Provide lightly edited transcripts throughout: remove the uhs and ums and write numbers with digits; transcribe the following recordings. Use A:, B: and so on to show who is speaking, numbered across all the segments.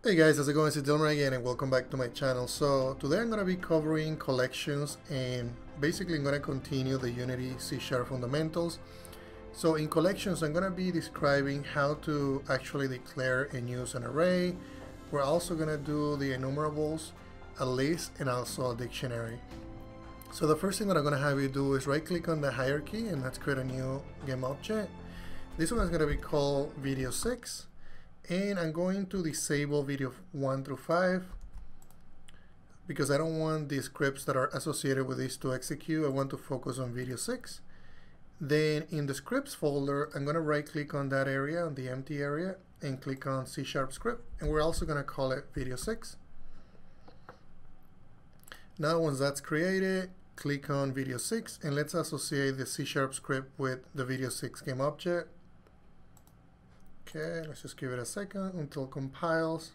A: Hey guys, how's it going? It's Dylan again and welcome back to my channel. So today I'm going to be covering collections and basically I'm going to continue the Unity C# fundamentals. So in collections I'm going to be describing how to actually declare and use an array. We're also going to do the enumerables, a list, and also a dictionary. So the first thing that I'm going to have you do is right click on the hierarchy and let's create a new game object. This one is going to be called video 6. And I'm going to disable video 1 through 5 because I don't want the scripts that are associated with this to execute. I want to focus on video 6. Then in the scripts folder, I'm going to right click on that area, on the empty area, and click on C# script. And we're also going to call it video 6. Now once that's created, click on video 6 and let's associate the C# script with the video 6 game object. Okay, let's just give it a second until it compiles.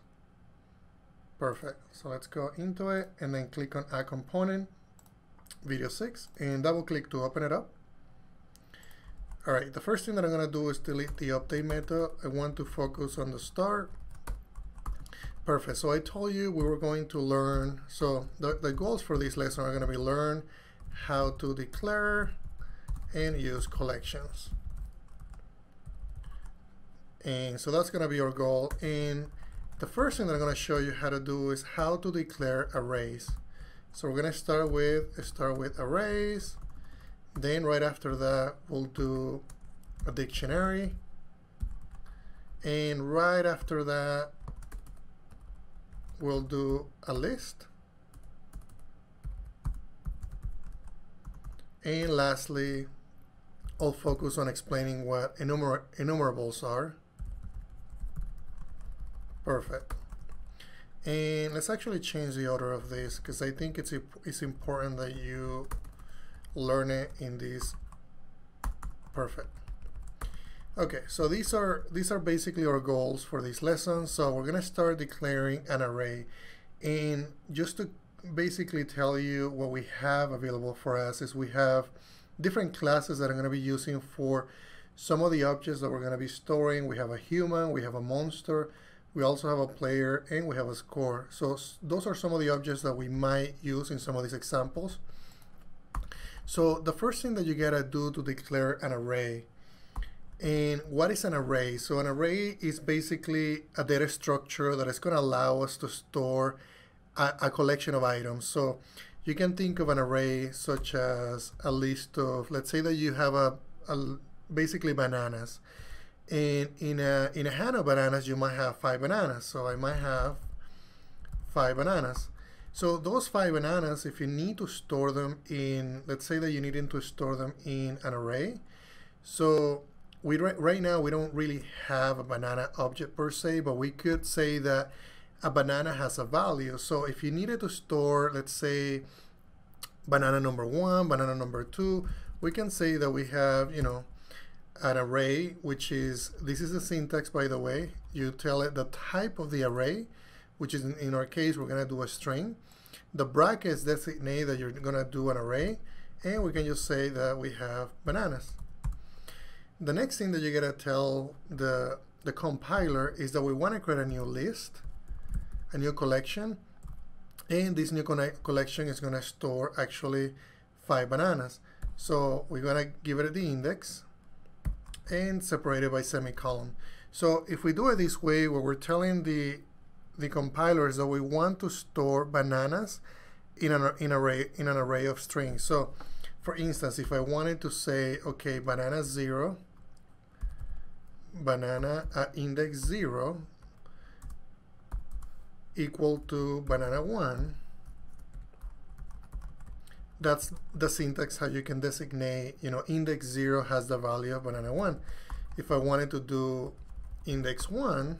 A: Perfect. So let's go into it and then click on Add Component, Video 6, and double click to open it up. Alright, the first thing that I'm going to do is delete the update method. I want to focus on the start. Perfect. So I told you we were going to learn, so the goals for this lesson are going to be learn how to declare and use collections. And so that's going to be our goal. And the first thing that I'm going to show you how to do is how to declare arrays. So we're going to start with arrays. Then right after that, we'll do a dictionary. And right after that, we'll do a list. And lastly, I'll focus on explaining what enumerables are. Perfect. And let's actually change the order of this because I think it's important that you learn it in this. Perfect. Okay, so these are basically our goals for this lesson. So we're gonna start declaring an array, and just to basically tell you what we have available for us is we have different classes that I'm gonna be using for some of the objects that we're gonna be storing. We have a human, we have a monster. We also have a player and we have a score. So those are some of the objects that we might use in some of these examples. So the first thing that you gotta do to declare an array. And what is an array? So an array is basically a data structure that is gonna allow us to store a collection of items. So you can think of an array such as a list of, let's say that you have basically bananas. And in a hand of bananas, you might have 5 bananas. So I might have 5 bananas. So those 5 bananas, if you need to store them in, let's say that you need to store them in an array. So right now we don't really have a banana object per se, but we could say that a banana has a value. So if you needed to store, let's say, banana number 1, banana number 2, we can say that we have, an array, which is, this is the syntax, by the way. You tell it the type of the array, which is in our case, we're going to do a string. The brackets designate that you're going to do an array, and we can just say that we have bananas. The next thing that you got to tell the compiler is that we want to create a new list, a new collection, and this new collection is going to store actually 5 bananas. So we're going to give it the index and separated by semicolon. So if we do it this way, what we're telling the compiler is that we want to store bananas in an array of strings. So for instance, if I wanted to say, okay, banana 0, banana at index 0 equal to banana 1, that's the syntax how you can designate, index 0 has the value of banana 1. If I wanted to do index 1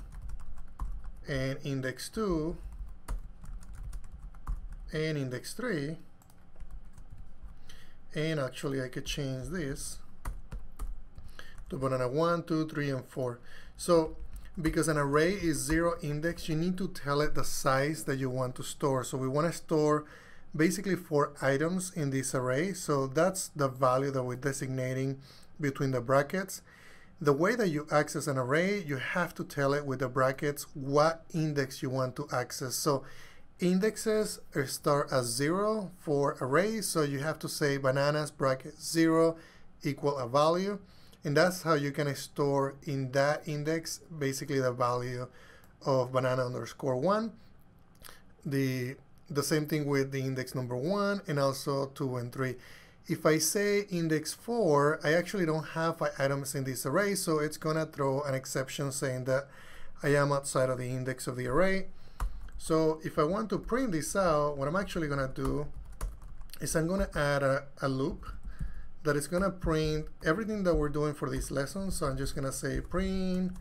A: and index 2 and index 3, and actually I could change this to banana 1, 2, 3, and 4. So because an array is 0 index, you need to tell it the size that you want to store. So we want to store basically 4 items in this array. So that's the value that we're designating between the brackets. The way that you access an array, you have to tell it with the brackets what index you want to access. So indexes start as 0 for arrays, so you have to say bananas bracket 0 equal a value, and that's how you can store in that index basically the value of banana underscore 1. The same thing with the index number 1 and also 2 and 3. If I say index 4, I actually don't have 5 items in this array, so it's gonna throw an exception saying that I am outside of the index of the array. So if I want to print this out, what I'm actually gonna do is I'm gonna add a loop that is gonna print everything that we're doing for this lesson. So I'm just gonna say print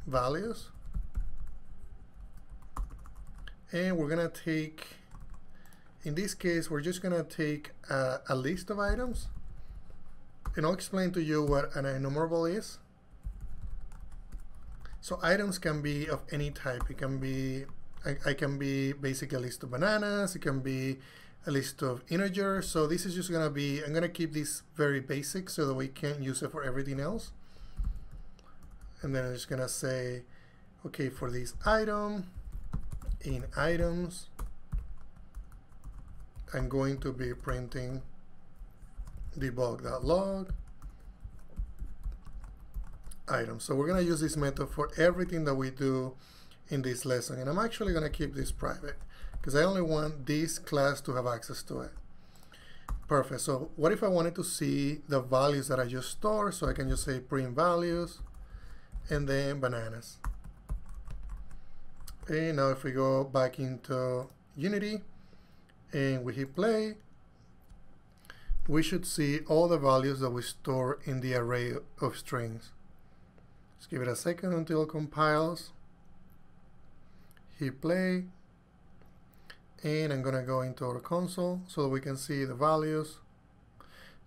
A: values. And we're gonna take, in this case, we're just gonna take a list of items, and I'll explain to you what an enumerable is. So items can be of any type. It can be, I can be basically a list of bananas. It can be a list of integers. So this is just gonna be, I'm gonna keep this very basic so that we can't use it for everything else. And then I'm just gonna say, okay, for this item, in items, I'm going to be printing debug.log items. So we're going to use this method for everything that we do in this lesson. And I'm actually going to keep this private because I only want this class to have access to it. Perfect. So what if I wanted to see the values that I just stored? So I can just say print values and then bananas. And now if we go back into Unity and we hit play, we should see all the values that we store in the array of strings. Let's give it a second until it compiles. Hit play, and I'm gonna go into our console so that we can see the values.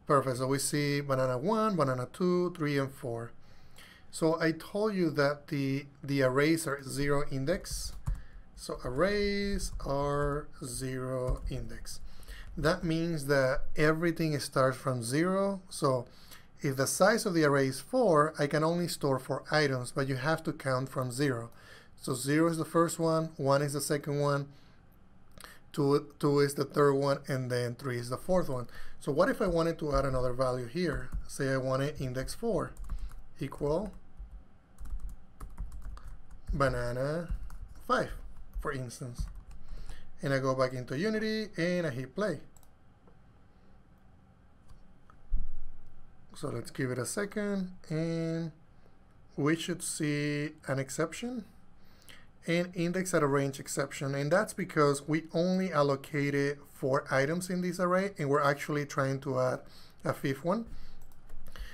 A: Perfect, so we see banana 1, banana 2, 3, and 4. So I told you that the arrays are 0 index. So arrays are 0 index. That means that everything starts from 0. So if the size of the array is 4, I can only store 4 items, but you have to count from 0. So 0 is the first one, 1 is the second one, 2 is the third one, and then 3 is the fourth one. So what if I wanted to add another value here? Say I wanted index 4 equal banana 5, for instance. And I go back into Unity and I hit play. So let's give it a second and we should see an exception, an index at a range exception, and that's because we only allocated 4 items in this array and we're actually trying to add a 5th one.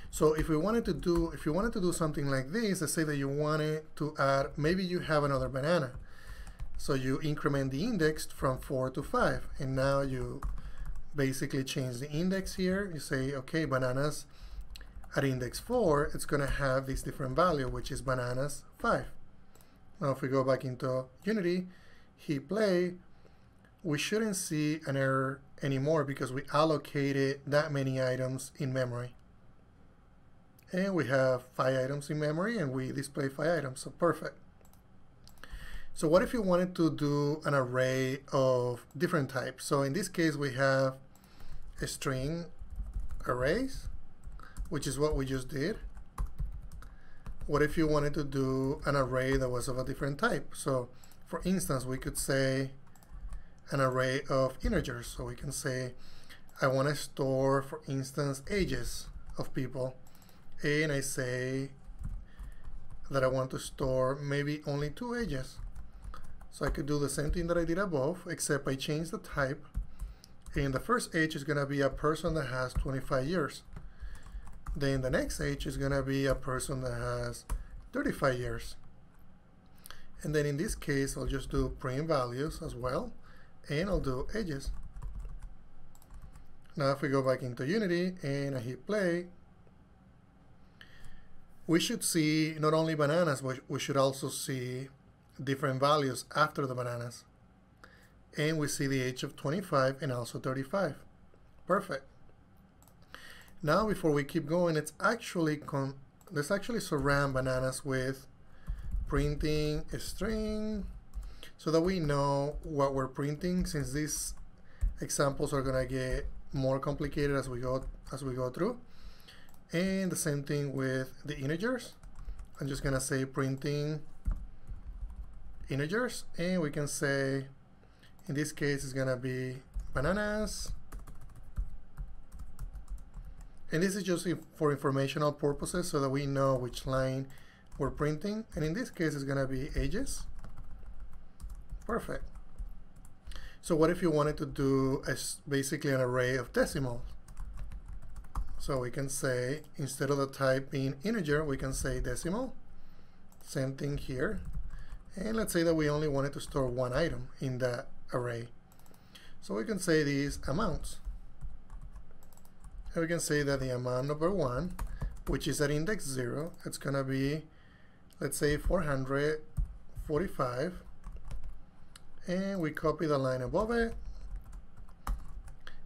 A: So if you wanted to do something like this, let's say that you wanted to add, maybe you have another banana. So you increment the index from 4 to 5, and now you basically change the index here. You say, okay, bananas at index 4, it's going to have this different value, which is bananas 5. Now if we go back into Unity, hit play, we shouldn't see an error anymore because we allocated that many items in memory. And we have 5 items in memory and we display 5 items, so perfect. So what if you wanted to do an array of different types? So in this case we have a string arrays, which is what we just did. What if you wanted to do an array that was of a different type? So for instance, we could say an array of integers. So we can say, I want to store, for instance, ages of people. And I say that I want to store maybe only 2 ages. So I could do the same thing that I did above, except I change the type. And the first age is going to be a person that has 25 years. Then the next age is going to be a person that has 35 years. And then in this case, I'll just do print values as well. And I'll do ages. Now if we go back into Unity and I hit play, we should see not only bananas, but we should also see different values after the bananas. And we see the age of 25 and also 35. Perfect. Now before we keep going, let's actually let's actually surround bananas with printing a string so that we know what we're printing, since these examples are gonna get more complicated as we go through. And the same thing with the integers. I'm just gonna say printing integers, and we can say in this case it's gonna be bananas. And this is just for informational purposes so that we know which line we're printing. And in this case, it's going to be ages. Perfect. So what if you wanted to do basically an array of decimals? So we can say, instead of the type being integer, we can say decimal. Same thing here. And let's say that we only wanted to store one item in that array. So we can say these amounts. And we can say that the amount number 1, which is at index 0, it's going to be, let's say, 445. And we copy the line above it.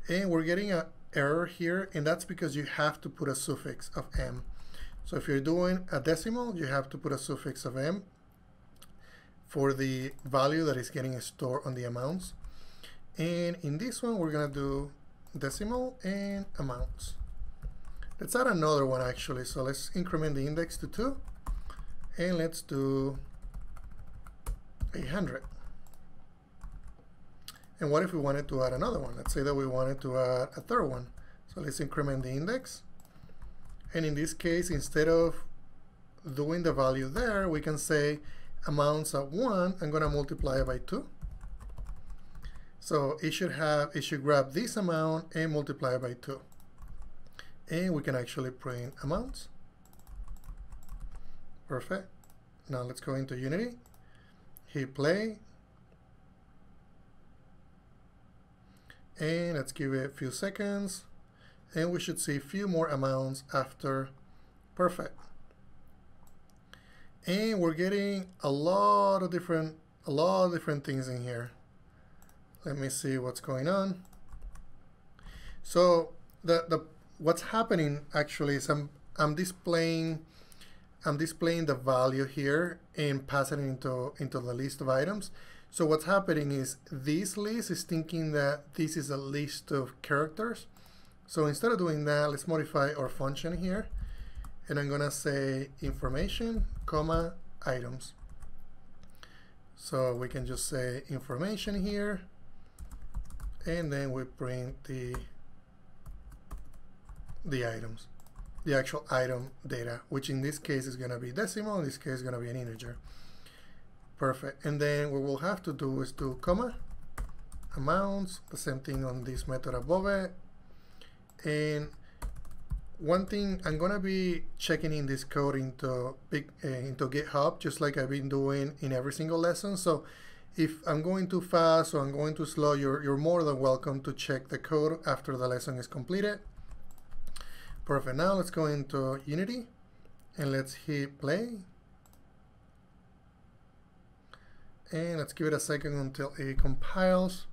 A: And we're getting an error here, and that's because you have to put a suffix of m. So if you're doing a decimal, you have to put a suffix of m for the value that is getting stored on the amounts. And in this one, we're going to do decimal and amounts. Let's add another one actually. So let's increment the index to 2, and let's do 800. And what if we wanted to add another one? Let's say that we wanted to add a third one. So let's increment the index. And in this case, instead of doing the value there, we can say amounts at 1, I'm going to multiply it by 2. So it should grab this amount and multiply it by 2. And we can actually print amounts. Perfect. Now let's go into Unity, hit play, and let's give it a few seconds, and we should see a few more amounts after. Perfect. And we're getting a lot of different things in here. Let me see what's going on. So what's happening actually is I'm displaying the value here and passing it into the list of items. So what's happening is this list is thinking that this is a list of characters. So instead of doing that, let's modify our function here, and I'm gonna say information, comma, items. So we can just say information here, and then we print the items, the actual item data, which in this case is going to be decimal, in this case is going to be an integer. Perfect. And then what we'll have to do is do comma, amounts, the same thing on this method above it. And one thing, I'm going to be checking in this code into GitHub, just like I've been doing in every single lesson. So if I'm going too fast or I'm going too slow, you're more than welcome to check the code after the lesson is completed. Perfect. Now let's go into Unity and let's hit play. And let's give it a second until it compiles.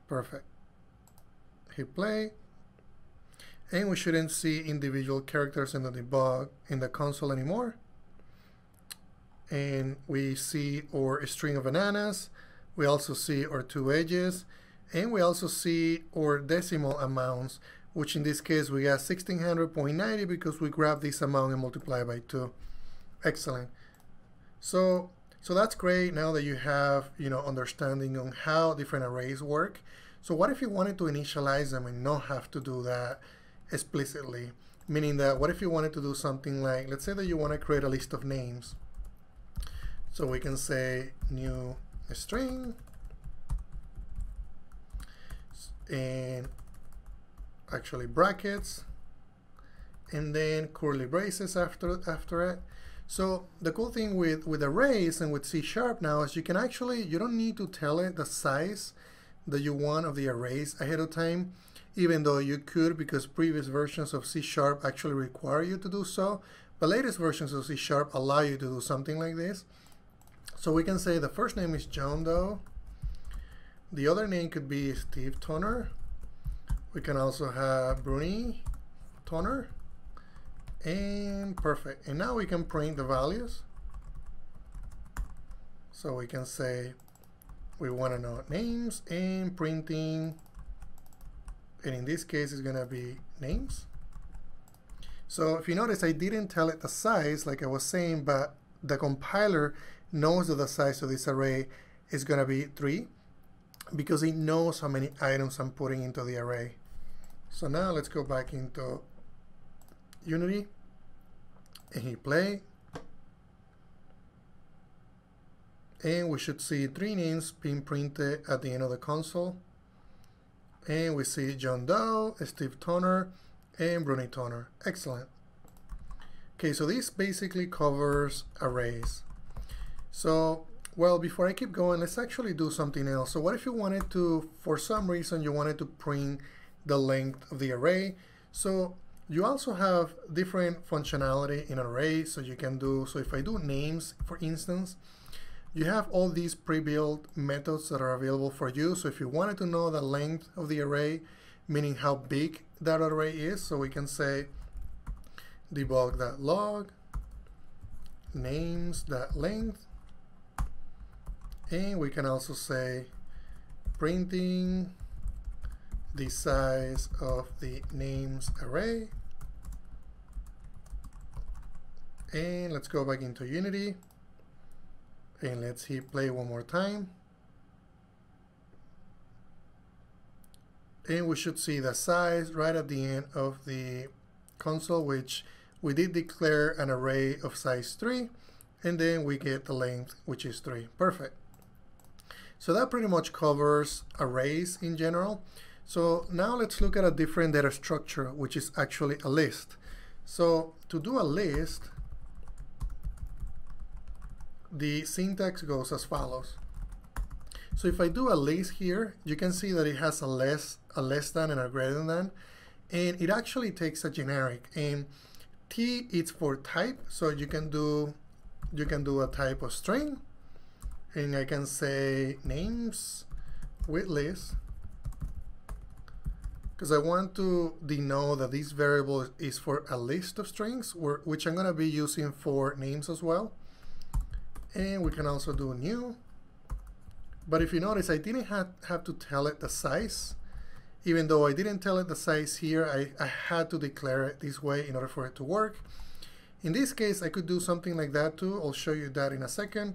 A: Perfect. Hit play. And we shouldn't see individual characters in the debug in the console anymore. And we see our string of bananas. We also see our 2 edges. And we also see our decimal amounts, which in this case we got 1600.90 because we grabbed this amount and multiplied by 2. Excellent. So that's great now that you have understanding on how different arrays work. So what if you wanted to initialize them and not have to do that explicitly? Meaning that what if you wanted to do something like, let's say that you want to create a list of names. So we can say new string and actually brackets and then curly braces after it. So the cool thing with arrays and with C# now is you don't need to tell it the size that you want of the arrays ahead of time, even though you could, because previous versions of C# actually require you to do so. But latest versions of C# allow you to do something like this. So we can say the first name is John Doe. The other name could be Steve Toner. We can also have Bruni Toner. And perfect. And now we can print the values. So we can say we want to know names and printing, and in this case it's going to be names. So if you notice, I didn't tell it the size like I was saying, but the compiler knows that the size of this array is going to be 3 because it knows how many items I'm putting into the array. So now let's go back into Unity and hit play. And we should see 3 names being printed at the end of the console. And we see John Doe, Steve Toner, and Bruni Toner. Excellent. Okay, so this basically covers arrays. So, well, before I keep going, let's actually do something else. So what if you wanted to, for some reason, you wanted to print the length of the array? So you also have different functionality in an array. So you can do, so if I do names, for instance, you have all these pre-built methods that are available for you. So if you wanted to know the length of the array, meaning how big that array is, so we can say debug.log names.length, and we can also say printing the size of the names array. And let's go back into Unity. And let's hit play one more time. And we should see the size right at the end of the console, which we did declare an array of size 3, and then we get the length, which is 3. Perfect. So that pretty much covers arrays in general. So now let's look at a different data structure, which is actually a list. So to do a list, the syntax goes as follows. So if I do a list here, you can see that it has a less than and a greater than, and it actually takes a generic. And T is for type, so you can do a type of string, and I can say names with list, because I want to denote that this variable is for a list of strings, which I'm going to be using for names as well. And we can also do new. But if you notice, I didn't have to tell it the size. Even though I didn't tell it the size here, I had to declare it this way in order for it to work. In this case, I could do something like that too. I'll show you that in a second.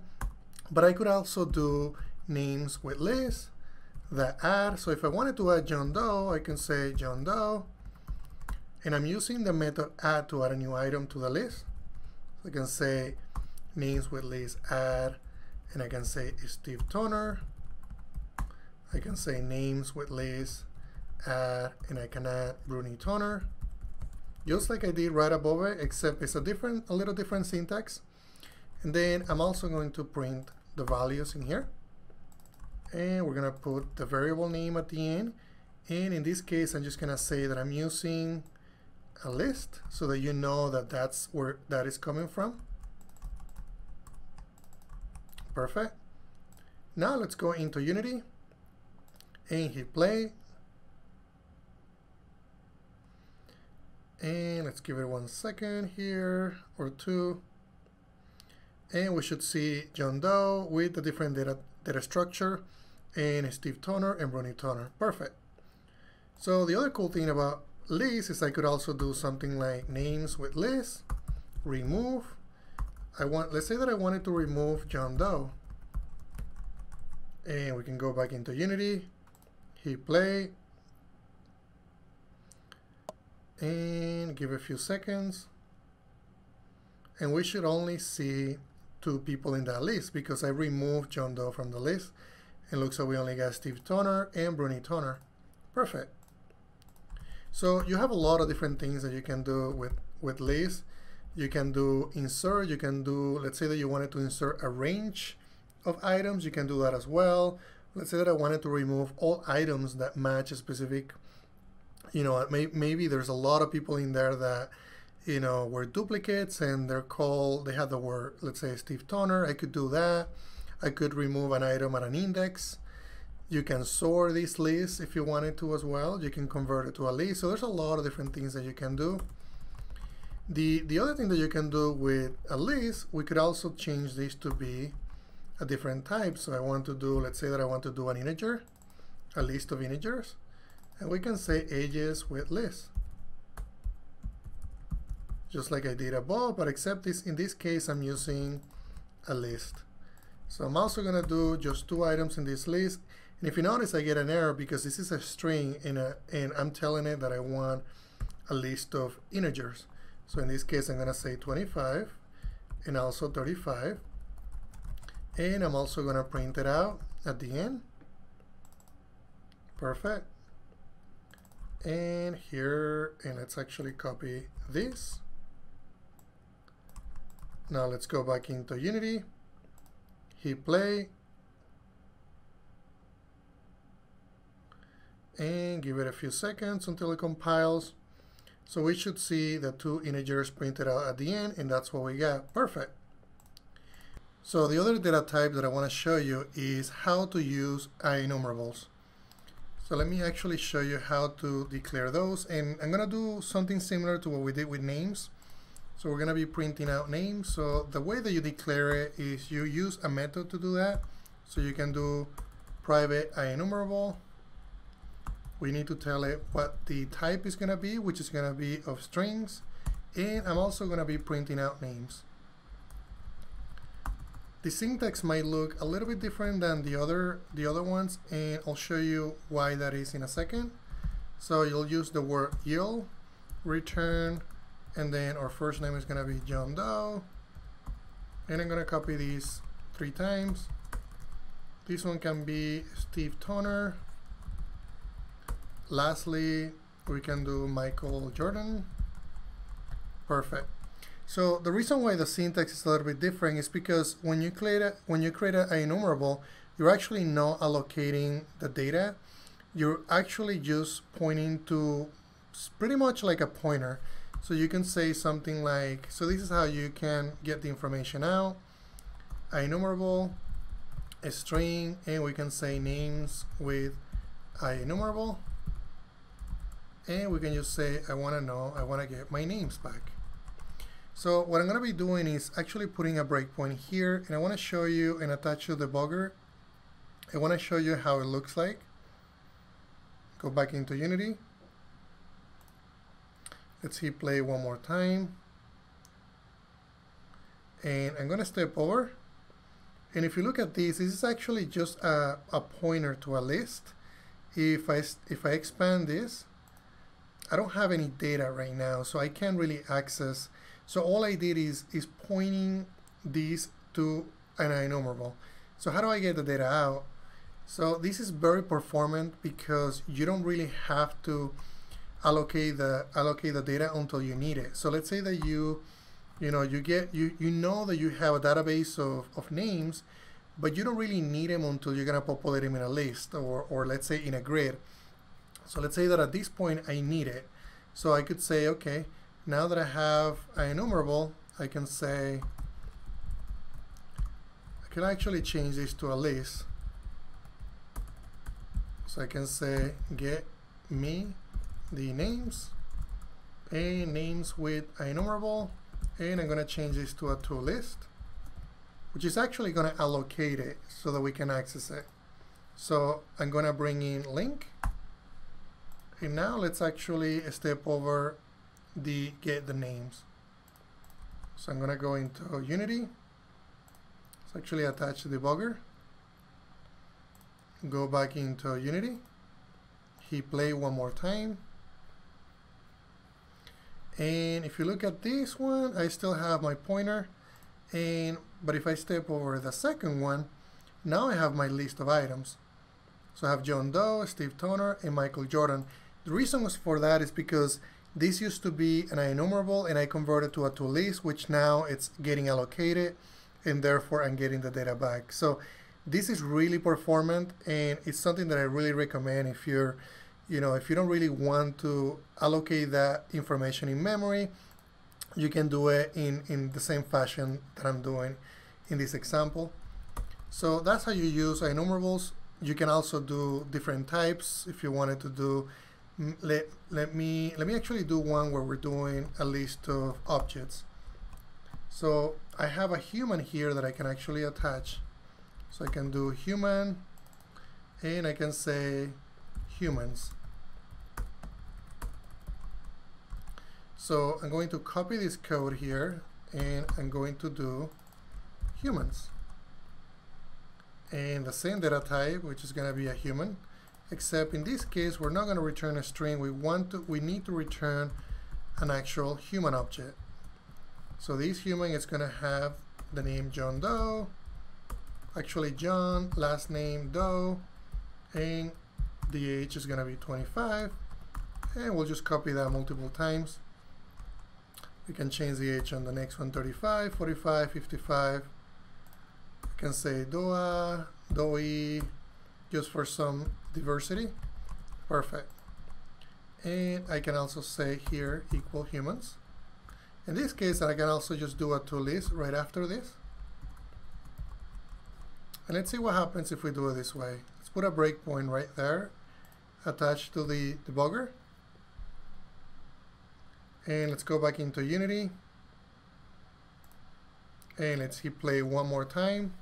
A: But I could also do names with list, that add. So if I wanted to add John Doe, I can say John Doe. And I'm using the method add to add a new item to the list. So I can say names with list add, and I can say Steve Toner. I can say names with list add, and I can add Bruni Toner, just like I did right above it, except it's a little different syntax. And then I'm also going to print the values in here, and we're gonna put the variable name at the end. And in this case, I'm just gonna say that I'm using a list so that you know that that's where that is coming from. Perfect. Now let's go into Unity and hit play. And let's give it 1 second here or 2. And we should see John Doe with the different data structure and Steve Toner and Bruni Toner. Perfect. So the other cool thing about list is I could also do something like names with list, remove. Let's say that I wanted to remove John Doe. And we can go back into Unity, hit play, and give it a few seconds. And we should only see 2 people in that list because I removed John Doe from the list. It looks like we only got Steve Toner and Bruni Toner. Perfect. So you have a lot of different things that you can do with lists. You can do insert, you can do, let's say that you wanted to insert a range of items, you can do that as well. Let's say that I wanted to remove all items that match a specific, maybe there's a lot of people in there that, were duplicates and they had the word, let's say Steve Toner. I could do that. I could remove an item at an index. You can sort this list if you wanted to as well. You can convert it to a list. So there's a lot of different things that you can do. The other thing that you can do with a list, we could also change this to be a different type. So I want to do, let's say that I want to do an integer, a list of integers, and we can say ages with list, just like I did above, but except this, in this case, I'm using a list. So I'm also going to do just 2 items in this list. And if you notice, I get an error because this is a string and I'm telling it that I want a list of integers. So in this case, I'm going to say 25 and also 35. And I'm also going to print it out at the end. Perfect. And here, and let's actually copy this. Now let's go back into Unity, hit play, and give it a few seconds until it compiles. So we should see the 2 integers printed out at the end, and that's what we got. Perfect. So the other data type that I want to show you is how to use IEnumerables. So let me actually show you how to declare those, and I'm going to do something similar to what we did with names. So we're going to be printing out names. So the way that you declare it is you use a method to do that. So you can do private IEnumerable. We need to tell it what the type is going to be, which is going to be of strings. And I'm also going to be printing out names. The syntax might look a little bit different than the other ones, and I'll show you why that is in a second. So you'll use the word yield, return, and then our first name is going to be John Doe. And I'm going to copy these 3 times. This one can be Steve Toner. Lastly, we can do Michael Jordan. Perfect. So the reason why the syntax is a little bit different is because when you create an IEnumerable, you're actually not allocating the data. You're actually just pointing to pretty much like a pointer. So you can say something like, so this is how you can get the information out. IEnumerable, a string, and we can say names with IEnumerable. And we can just say, I want to get my names back. So what I'm going to be doing is actually putting a breakpoint here, and I want to show you and attach to the debugger. I want to show you how it looks like. Go back into Unity. Let's hit play one more time. And I'm going to step over. And if you look at this is actually just a pointer to a list. If I expand this, I don't have any data right now, so I can't really access. So all I did is pointing these to an IEnumerable. So how do I get the data out? So this is very performant because you don't really have to allocate the data until you need it. So let's say that you know that you have a database of names, but you don't really need them until you're gonna populate them in a list or let's say in a grid. So let's say that at this point I need it. So I could say, okay, now that I have IEnumerable, I can say, I can actually change this to a list. So I can say, get me the names and names with IEnumerable, and I'm going to change this to a to list, which is actually going to allocate it so that we can access it. So I'm going to bring in link, and now let's actually step over the get the names. So I'm going to go into Unity. Let's actually attach the debugger. Go back into Unity. Hit play one more time. And if you look at this one, I still have my pointer. But if I step over the second one, now I have my list of items. So I have John Doe, Steve Toner, and Michael Jordan. The reason was for that is because this used to be an IEnumerable and I converted to a to list, which now it's getting allocated, and therefore I'm getting the data back. So this is really performant, and it's something that I really recommend if you're, if you don't really want to allocate that information in memory. You can do it in the same fashion that I'm doing in this example. So that's how you use IEnumerables. You can also do different types if you wanted to do Let me actually do one where we're doing a list of objects. So I have a human here that I can actually attach. So I can do human, and I can say humans. So I'm going to copy this code here, and I'm going to do humans. And the same data type, which is going to be a human, except in this case we're not going to return a string. We need to return an actual human object. So this human is going to have the name John Doe, actually John, last name Doe, and the age is going to be 25, and we'll just copy that multiple times. We can change the age on the next one, 35, 45, 55. We can say Doa, Doi, just for some diversity. Perfect. And I can also say here equal humans. In this case, I can also just do a toList right after this. And let's see what happens if we do it this way. Let's put a breakpoint right there, attached to the debugger. And let's go back into Unity. And let's hit play one more time.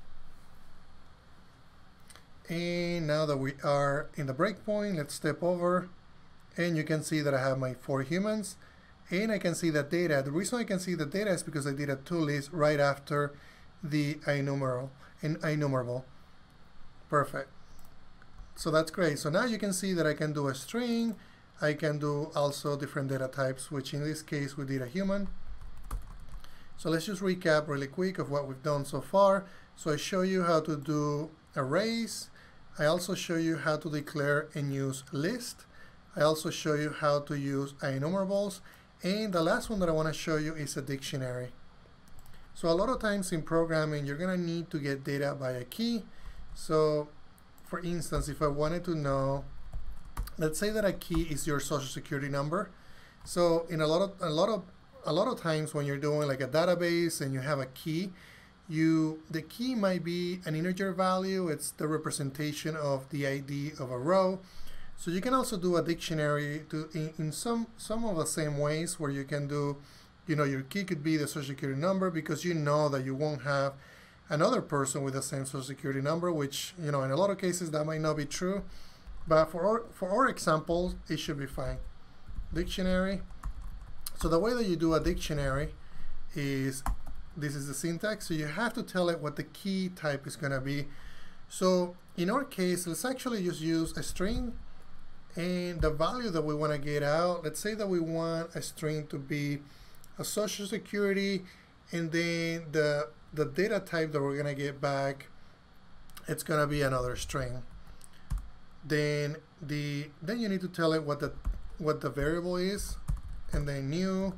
A: And now that we are in the breakpoint, let's step over. And you can see that I have my 4 humans. And I can see the data. The reason I can see the data is because I did a toList right after the IEnumerable. Perfect. So that's great. So now you can see that I can do a string. I can do also different data types, which in this case we did a human. So let's just recap really quick of what we've done so far. So I show you how to do arrays. I also show you how to declare and use list. I also show you how to use IEnumerables. And the last one that I want to show you is a dictionary. So a lot of times in programming, you're going to need to get data by a key. So for instance, if I wanted to know, let's say that a key is your social security number. So in a lot of times when you're doing like a database and you have a key, the key might be an integer value. It's the representation of the ID of a row. So you can also do a dictionary in some of the same ways, where you can do, your key could be the social security number, because you know that you won't have another person with the same social security number, which, in a lot of cases that might not be true. But for our examples, it should be fine. Dictionary. So the way that you do a dictionary is, this is the syntax. So you have to tell it what the key type is going to be. So in our case, let's actually just use a string. And the value that we want to get out, let's say that we want a string to be a social security, and then the data type that we're going to get back, it's going to be another string. Then you need to tell it what the variable is, and then new,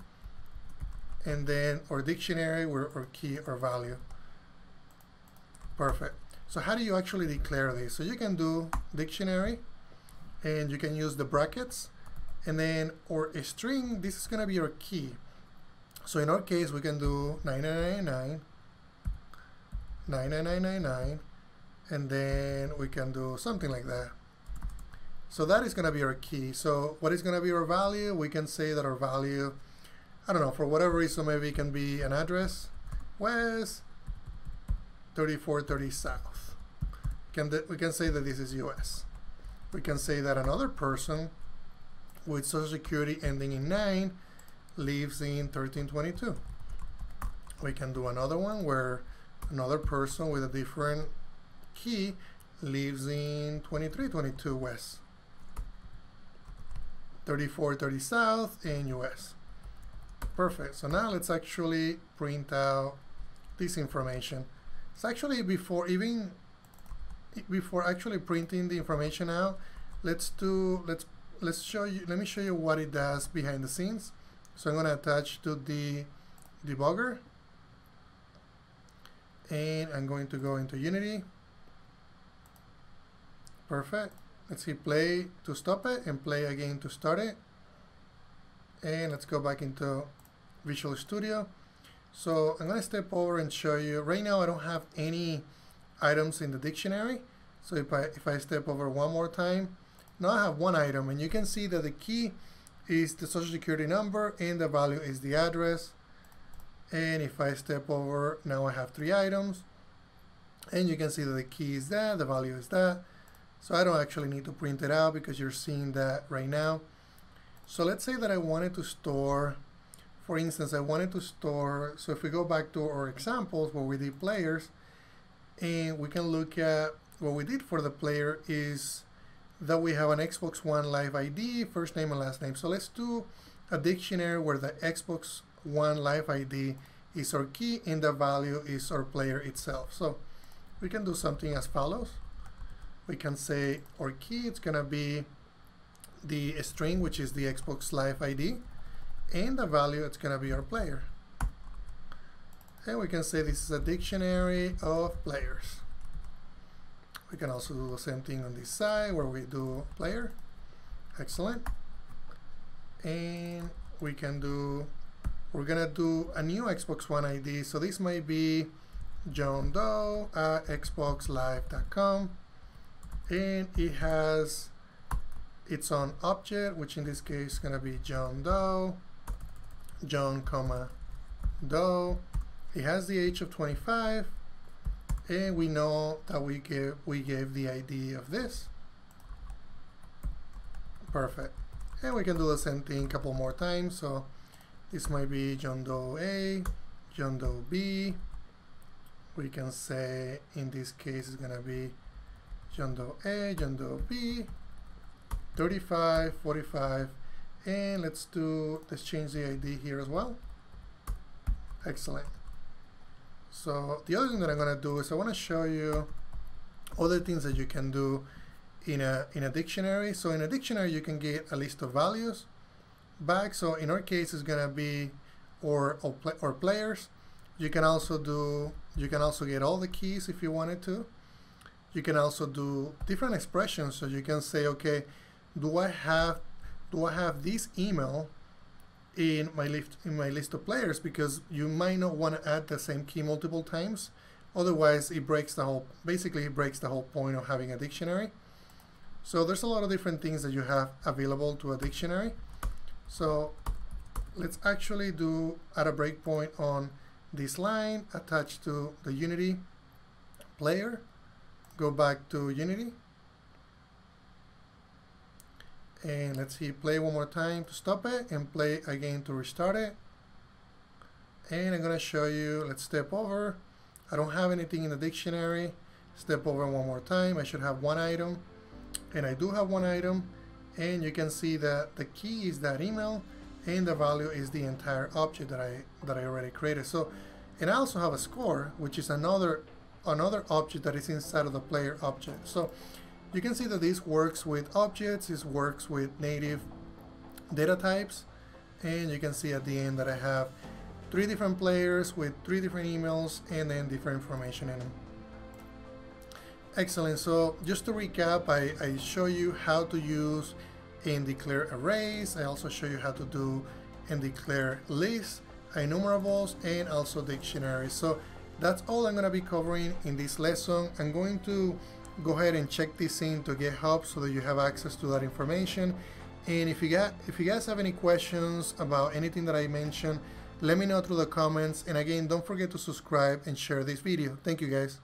A: and then or dictionary or key or value. Perfect. So how do you actually declare this? So you can do dictionary, and you can use the brackets, and then or a string. This is going to be your key. So in our case, we can do 9999, 9999, and then we can do something like that. So that is going to be our key. So what is going to be our value? We can say that our value, I don't know, for whatever reason, maybe it can be an address, West 3430 South. We can say that this is US. We can say that another person with social security ending in 9 lives in 1322. We can do another one where another person with a different key lives in 2322 West, 3430 South, in US. Perfect. So now let's actually print out this information. It's actually before actually printing the information out, let me show you what it does behind the scenes. So I'm going to attach to the debugger, and I'm going to go into Unity. Perfect. Let's hit play to stop it and play again to start it. And let's go back into Visual Studio. So I'm going to step over and show you. Right now I don't have any items in the dictionary. So if I step over one more time, Now I have one item, and you can see that the key is the social security number and the value is the address. And if I step over, now I have 3 items, and you can see that the key is that, the value is that. So I don't actually need to print it out because you're seeing that right now. So let's say that I wanted to store, for instance, I wanted to store, so if we go back to our examples where we did players, and we can look at what we did for the player is that we have an Xbox One Live ID, first name and last name. So let's do a dictionary where the Xbox One Live ID is our key and the value is our player itself. So we can do something as follows. We can say our key, it's gonna be the string, which is the Xbox Live ID, and the value, it's gonna be our player. And we can say this is a dictionary of players. We can also do the same thing on this side where we do player. Excellent. And we can do, we're gonna do a new Xbox One ID. So this might be John Doe at xboxlive.com, and it has its own object, which in this case is gonna be John Doe, John, Doe. It has the age of 25, and we know that we gave the ID of this. Perfect. And we can do the same thing a couple more times. So this might be John Doe A, John Doe B. We can say in this case it's gonna be John Doe A, John Doe B, 35, 45, and let's change the ID here as well. Excellent. So the other thing that I'm gonna do is I wanna show you other things that you can do in a dictionary. So in a dictionary you can get a list of values back. So in our case it's gonna be or players. You can also get all the keys if you wanted to. You can also do different expressions. So you can say, okay, do I have this email in my list of players, because you might not want to add the same key multiple times. Otherwise, it breaks the whole point of having a dictionary. So there's a lot of different things that you have available to a dictionary. So let's actually add a breakpoint on this line attached to the Unity player. Go back to Unity. And let's hit play one more time to stop it and play again to restart it. And I'm going to show you, let's step over. I don't have anything in the dictionary. Step over one more time. I should have one item. And I do have one item. And you can see that the key is that email and the value is the entire object that I already created. So, and I also have a score, which is another object that is inside of the player object. So you can see that this works with objects, this works with native data types, and you can see at the end that I have 3 different players with 3 different emails and then different information in them. Excellent. So just to recap, I show you how to use and declare arrays. I also show you how to do and declare lists, IEnumerables, and also dictionaries. So that's all I'm going to be covering in this lesson. I'm going to go ahead and check this into GitHub so that you have access to that information. And if you guys have any questions about anything that I mentioned, let me know through the comments. And again, don't forget to subscribe and share this video. Thank you guys.